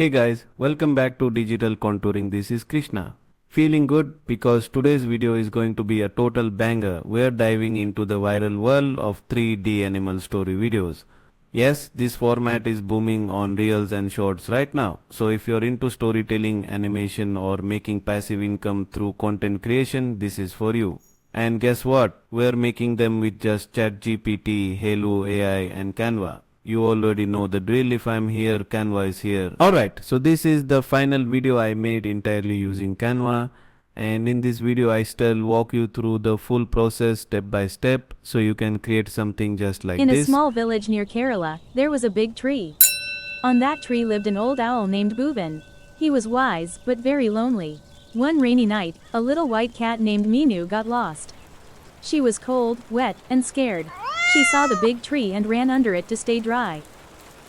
Hey guys, welcome back to Digital Contouring. This is Krishna. Feeling good because today's video is going to be a total banger. We're diving into the viral world of 3D animal story videos. Yes, this format is booming on Reels and Shorts right now. So if you're into storytelling, animation or making passive income through content creation, this is for you. And guess what? We're making them with just ChatGPT, Halo AI and Canva. You already know the drill. If I'm here, Canva is here. Alright, so this is the final video I made entirely using Canva. And in this video, I still walk you through the full process step by step so you can create something just like In this. a small village near Kerala, there was a big tree. On that tree lived an old owl named Bhuvan. He was wise, but very lonely. One rainy night, a little white cat named Meenu got lost. She was cold, wet, and scared. She saw the big tree and ran under it to stay dry.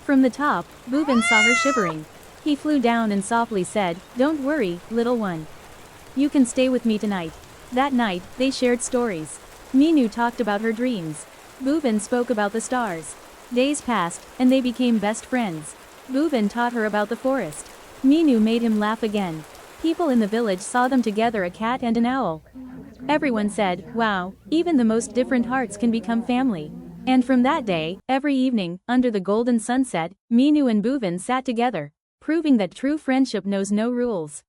From the top, Bhuvan saw her shivering. He flew down and softly said, "Don't worry, little one. You can stay with me tonight." That night, they shared stories. Meenu talked about her dreams. Bhuvan spoke about the stars. Days passed, and they became best friends. Bhuvan taught her about the forest. Meenu made him laugh again. People in the village saw them together, a cat and an owl. Everyone said, "Wow, even the most different hearts can become family." And from that day, every evening, under the golden sunset, Meenu and Bhuvan sat together, proving that true friendship knows no rules.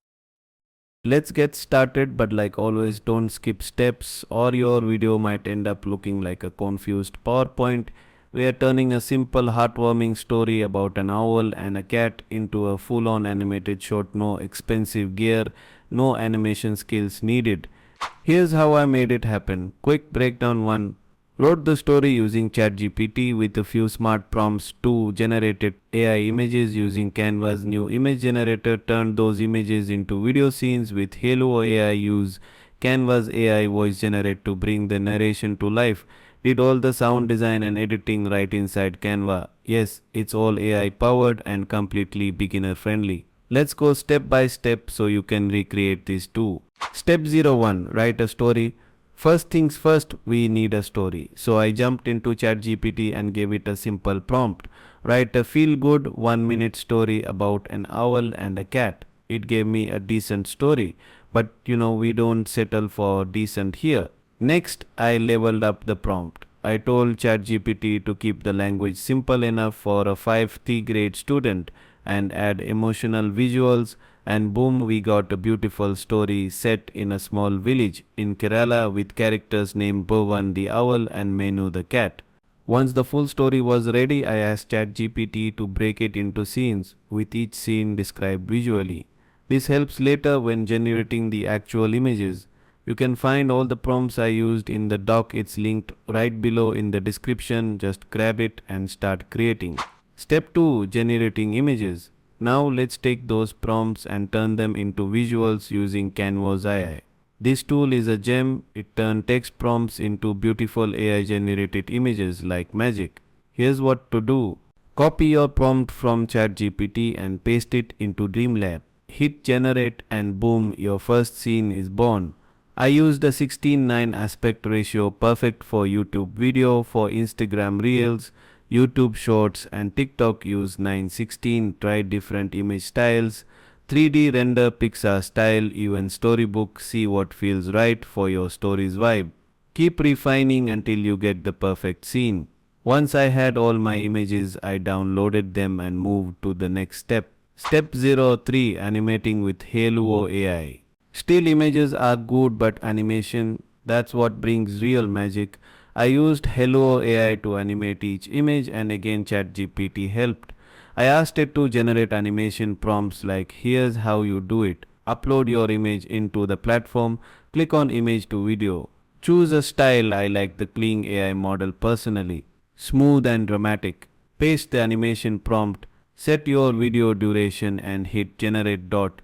Let's get started, but like always, don't skip steps or your video might end up looking like a confused PowerPoint. We are turning a simple heartwarming story about an owl and a cat into a full-on animated short. No expensive gear, no animation skills needed. Here's how I made it happen. Quick breakdown 1. Wrote the story using ChatGPT with a few smart prompts. 2. Generated AI images using Canva's new image generator. Turned those images into video scenes with Halo AI. Use Canva's AI voice generator to bring the narration to life. Did all the sound design and editing right inside Canva. Yes, it's all AI powered and completely beginner friendly. Let's go step by step so you can recreate this too. Step 01. Write a story. First things first, we need a story. So I jumped into ChatGPT and gave it a simple prompt. Write a feel-good 1-minute story about an owl and a cat. It gave me a decent story. But we don't settle for decent here. Next, I leveled up the prompt. I told ChatGPT to keep the language simple enough for a 5th grade student and add emotional visuals, and boom, we got a beautiful story set in a small village in Kerala with characters named Bhuvan the owl and Meenu the cat. Once the full story was ready, I asked ChatGPT to break it into scenes, with each scene described visually. This helps later when generating the actual images. You can find all the prompts I used in the doc. It's linked right below in the description. Just grab it and start creating. Step 2. Generating images. Now let's take those prompts and turn them into visuals using Canva's AI. This tool is a gem. It turns text prompts into beautiful AI generated images like magic. Here's what to do. Copy your prompt from ChatGPT and paste it into Dream Lab. Hit generate and boom, your first scene is born. I used a 16:9 aspect ratio, perfect for YouTube video. For Instagram Reels, YouTube Shorts and TikTok use 9:16. Try different image styles. 3D render Pixar style, even storybook. See what feels right for your story's vibe. Keep refining until you get the perfect scene. Once I had all my images, I downloaded them and moved to the next step. Step 03. Animating with Halo AI. Still images are good, but animation, that's what brings real magic. I used Hello AI to animate each image, and again ChatGPT helped. I asked it to generate animation prompts like, "Here's how you do it. Upload your image into the platform, click on image to video. Choose a style." I like the Kling AI model personally. Smooth and dramatic. Paste the animation prompt, set your video duration and hit generate dot.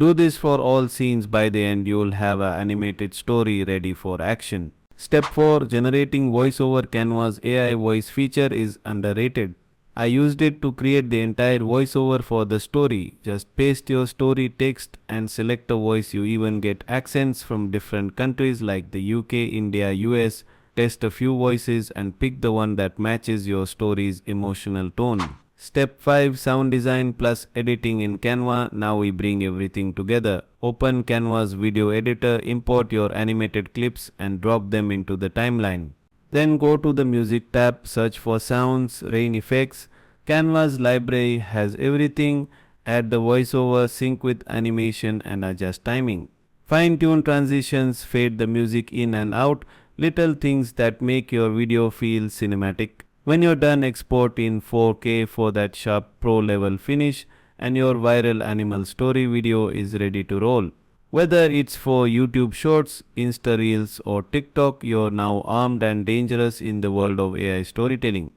Do this for all scenes. By the end, you'll have an animated story ready for action. Step 4. Generating voiceover. Canva's AI voice feature is underrated. I used it to create the entire voiceover for the story. Just paste your story text and select a voice. You even get accents from different countries like the UK, India, US. Test a few voices and pick the one that matches your story's emotional tone. Step 5, sound design plus editing in Canva. Now we bring everything together. Open Canva's video editor, import your animated clips and drop them into the timeline. Then go to the music tab, search for sounds, rain effects. Canva's library has everything. Add the voiceover, sync with animation and adjust timing. Fine tune transitions, fade the music in and out, little things that make your video feel cinematic. When you're done, export in 4K for that sharp pro level finish and your viral animal story video is ready to roll. Whether it's for YouTube Shorts, Insta Reels or TikTok, you're now armed and dangerous in the world of AI storytelling.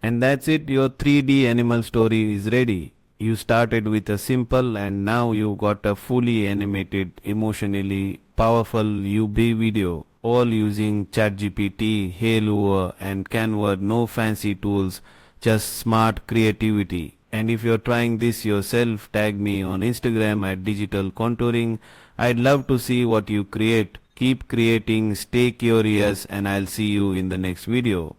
And that's it, your 3D animal story is ready. You started with a simple and now you got a fully animated, emotionally powerful UB video, all using ChatGPT, Halo and Canva. No fancy tools, just smart creativity. And if you're trying this yourself, tag me on Instagram at Digital Contouring. I'd love to see what you create. Keep creating, stay curious, and I'll see you in the next video.